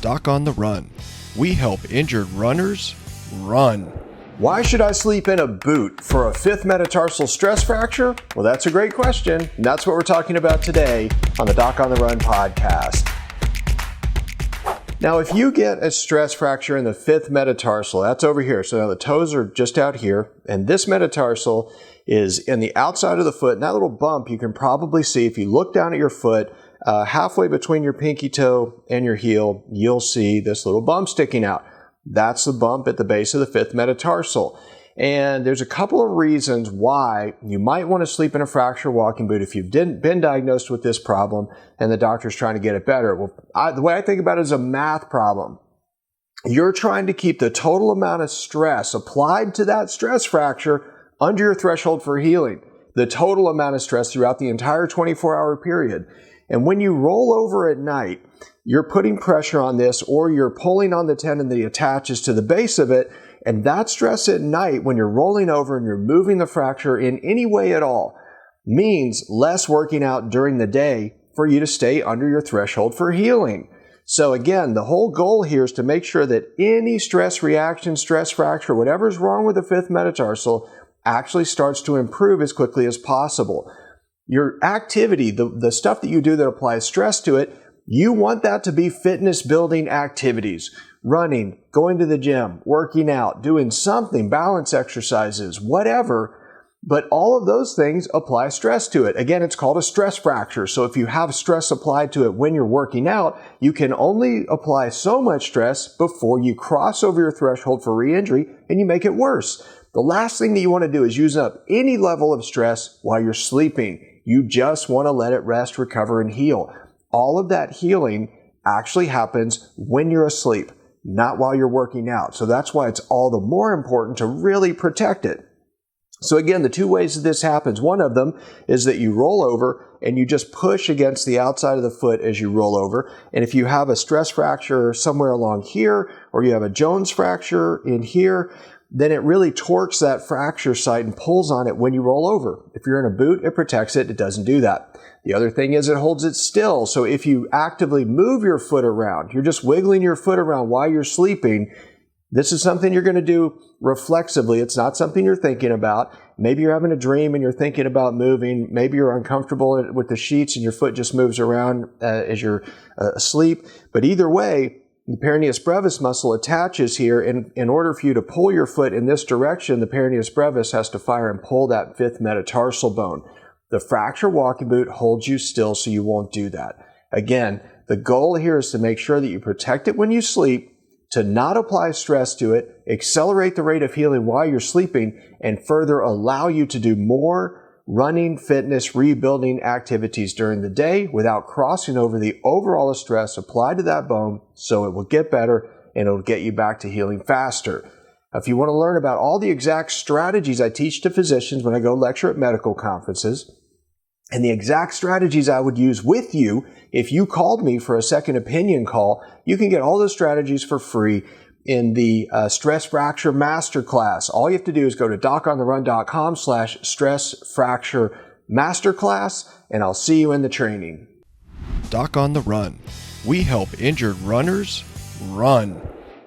Doc on the Run. We help injured runners run. Why should I sleep in a boot for a fifth metatarsal stress fracture? Well, that's a great question. And that's what we're talking about today on the Doc on the Run podcast. Now, if you get a stress fracture in the fifth metatarsal, that's over here. So now the toes are just out here, and this metatarsal is in the outside of the foot. And that little bump you can probably see if you look down at your foot, halfway between your pinky toe and your heel, you'll see this little bump sticking out. That's the bump at the base of the fifth metatarsal. And there's a couple of reasons why you might want to sleep in a fracture walking boot if you've been diagnosed with this problem and the doctor's trying to get it better. Well, the way I think about it is a math problem. You're trying to keep the total amount of stress applied to that stress fracture under your threshold for healing, the total amount of stress throughout the entire 24-hour period. And when you roll over at night, you're putting pressure on this, or you're pulling on the tendon that attaches to the base of it. And that stress at night, when you're rolling over and you're moving the fracture in any way at all, means less working out during the day for you to stay under your threshold for healing. So again, the whole goal here is to make sure that any stress reaction, stress fracture, whatever's wrong with the fifth metatarsal actually starts to improve as quickly as possible. Your activity, the stuff that you do that applies stress to it, you want that to be fitness building activities. Running, going to the gym, working out, doing something, balance exercises, whatever. But all of those things apply stress to it. Again, it's called a stress fracture. So if you have stress applied to it when you're working out, you can only apply so much stress before you cross over your threshold for re-injury and you make it worse. The last thing that you want to do is use up any level of stress while you're sleeping. You just want to let it rest, recover, and heal. All of that healing actually happens when you're asleep, not while you're working out. So that's why it's all the more important to really protect it. So again, the two ways that this happens, one of them is that you roll over and you just push against the outside of the foot as you roll over. And if you have a stress fracture somewhere along here, or you have a Jones fracture in here, then it really torques that fracture site and pulls on it when you roll over. If you're in a boot, it protects it. It doesn't do that. The other thing is it holds it still. So if you actively move your foot around, you're just wiggling your foot around while you're sleeping, this is something you're going to do reflexively. It's not something you're thinking about. Maybe you're having a dream and you're thinking about moving. Maybe you're uncomfortable with the sheets and your foot just moves around as you're asleep. But either way, the peroneus brevis muscle attaches here, and in order for you to pull your foot in this direction, the peroneus brevis has to fire and pull that fifth metatarsal bone. The fracture walking boot holds you still so you won't do that. Again, the goal here is to make sure that you protect it when you sleep, to not apply stress to it, accelerate the rate of healing while you're sleeping, and further allow you to do more running, fitness, rebuilding activities during the day without crossing over the overall stress applied to that bone, so it will get better and it'll get you back to healing faster. If you want to learn about all the exact strategies I teach to physicians when I go lecture at medical conferences, and the exact strategies I would use with you if you called me for a second opinion call, you can get all those strategies for free in the Stress Fracture Masterclass. All you have to do is go to docontherun.com/stress fracture masterclass, and I'll see you in the training. Doc on the Run. We help injured runners run.